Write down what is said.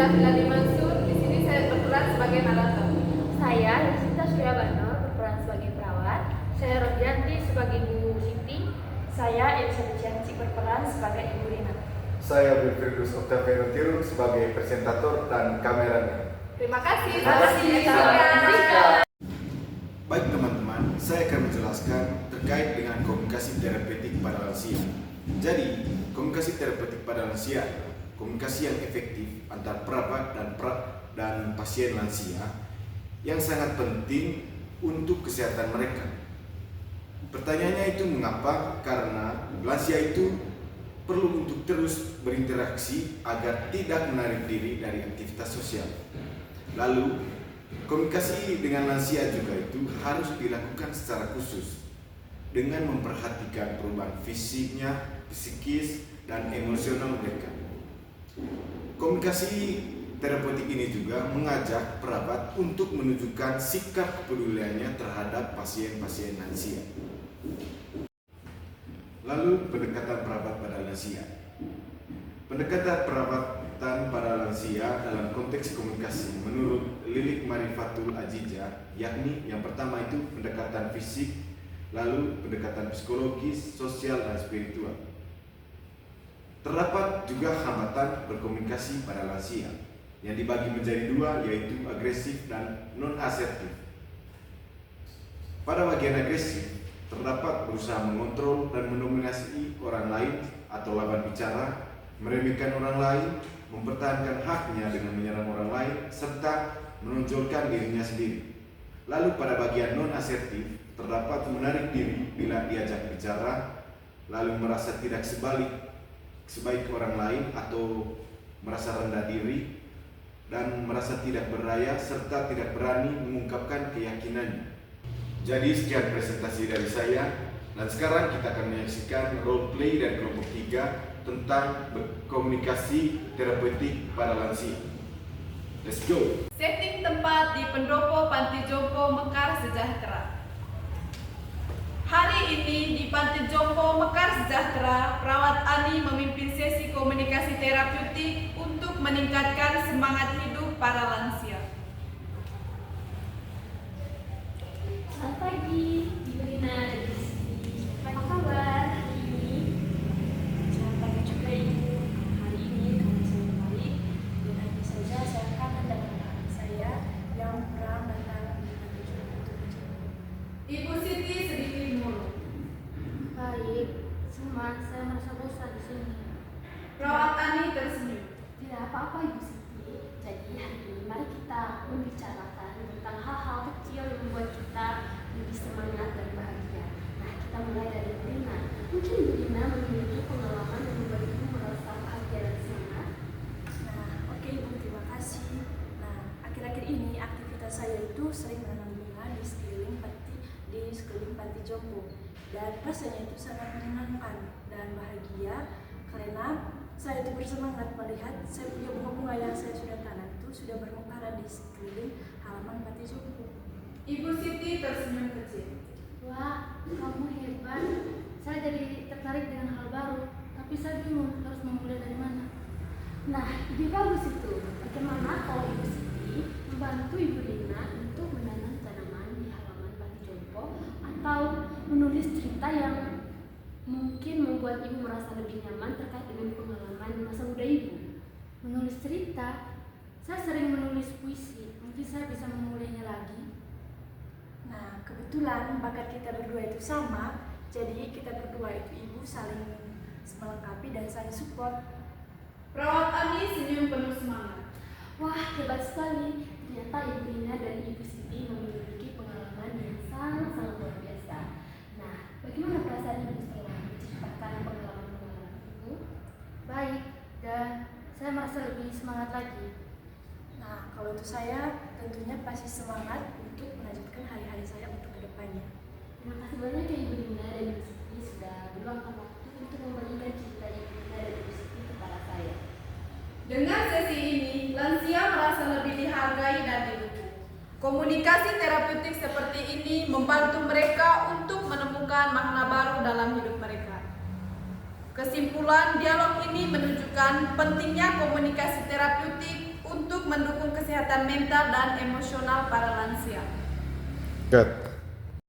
Ahlani Mansur. Di sini saya berperan sebagai narator. Saya Rizita Suryabanor berperan sebagai perawat. Saya Rodianti sebagai Bu Siti. Saya Elsa Cianci berperan sebagai Ibu Rina. Saya Wilfriedus Octaviano Tirun sebagai presentator dan kameramen. Terima kasih. Terima kasih. Baik teman-teman, saya akan menjelaskan terkait dengan komunikasi terapeutik pada lansia. Jadi, komunikasi terapeutik pada lansia adalah komunikasi yang efektif antar perawat dan pasien lansia yang sangat penting untuk kesehatan mereka. Pertanyaannya itu mengapa? Karena lansia itu perlu untuk terus berinteraksi agar tidak menarik diri dari aktivitas sosial. Lalu, komunikasi dengan lansia juga itu harus dilakukan secara khusus dengan memperhatikan perubahan fisiknya, psikis, dan emosional mereka. Komunikasi terapeutik ini juga mengajak perawat untuk menunjukkan sikap kepeduliannya terhadap pasien-pasien lansia. Lalu pendekatan perawat pada lansia. Pendekatan perawatan pada lansia dalam konteks komunikasi menurut Lilik Marifatul Ajija, yakni yang pertama itu pendekatan fisik, lalu pendekatan psikologis, sosial, dan spiritual. Terdapat juga hambatan berkomunikasi pada lansia yang dibagi menjadi dua, yaitu agresif dan non-asertif. Pada bagian agresif, terdapat berusaha mengontrol dan mendominasi orang lain atau lawan bicara, meremehkan orang lain, mempertahankan haknya dengan menyerang orang lain, serta menonjolkan dirinya sendiri. Lalu pada bagian non-asertif, terdapat menarik diri bila diajak bicara, lalu merasa tidak sebaik orang lain atau merasa rendah diri, dan merasa tidak berdaya serta tidak berani mengungkapkan keyakinannya. Jadi sekian presentasi dari saya, dan sekarang kita akan menyaksikan role play dari kelompok 3 tentang komunikasi terapeutik pada lansia. Let's go. Setting tempat di pendopo Panti Jompo Mekar Sejahtera. Hari ini di Panti Jompo Mekar Sejahtera, perawat Ani memimpin sesi komunikasi terapeutik untuk meningkatkan semangat hidup para lansia. Selamat pagi, Ibu Rina dan Ibu Siti. Apa kabar hari ini? Selamat pagi juga Ibu. Hari ini kami sangat baik dan hanya saja saya kangen dengan anak saya yang perang datang di Panti Jompo untuk menjemput. Ibu Siti sedikit murung. Baik, cuma saya merasa bosan di sini. Perawat Ani tersenyum. Tidak apa-apa Ibu Siti. Jadi hari ini mari kita membicarakan tentang hal-hal kecil yang membuat kita lebih semangat dan bahagia. Nah, kita mulai dari Ibu Rina. Mungkin Ibu Rina memiliki pengalaman yang membuat Ibu merasa bahagia dan semangat. Nah, oke Ibu, terima kasih. Nah, akhir-akhir ini aktivitas saya itu sering menanam bunga di sekeliling Panti Jompo. Dan rasanya itu sangat menyenangkan dan bahagia karena saya itu bersemangat melihat saya punya bunga-bunga yang saya sudah tanam itu sudah bermekaran di sekeliling halaman Panti Jompo. Ibu Siti tersenyum kecil. Wah, kamu hebat. Saya jadi tertarik dengan hal baru, tapi saya bingung harus memulai dari mana. Nah, ide bagus itu. Bagaimana kalau Ibu Siti membantu Ibu Rina untuk menanam tanaman di halaman Panti Jompo atau menulis cerita yang mungkin membuat Ibu merasa lebih nyaman terkait dengan pengalaman masa muda Ibu. Menulis cerita, saya sering menulis puisi. Mungkin saya bisa memulainya lagi. Nah, kebetulan bakat kita berdua itu sama, jadi kita berdua itu Ibu saling melengkapi dan saling support. Perawat Ani senyum penuh semangat. Wah, hebat sekali. Ternyata Ibu Rina dan Ibu Siti memiliki pengalaman yang sangat-sangat luar biasa. Nah, bagaimana perasaan Ibu setelah menceritakan pengalaman-pengalaman Ibu? Baik, dan saya merasa lebih semangat lagi. Nah, kalau untuk saya tentunya pasti semangat untuk melanjutkan hari-hari saya untuk kedepannya. Terima kasih banyak ya Ibu Rina dan Ibu Siti sudah meluangkan waktu untuk membagikan cerita Ibu Rina dan Ibu Siti kepada saya. Dengan sesi ini, lansia merasa lebih dihargai dan didukung. Komunikasi terapeutik seperti ini membantu mereka untuk menemukan makna baru dalam hidup mereka. Kesimpulan, dialog ini menunjukkan pentingnya komunikasi terapeutik untuk mendukung kesehatan mental dan emosional para lansia. Cut.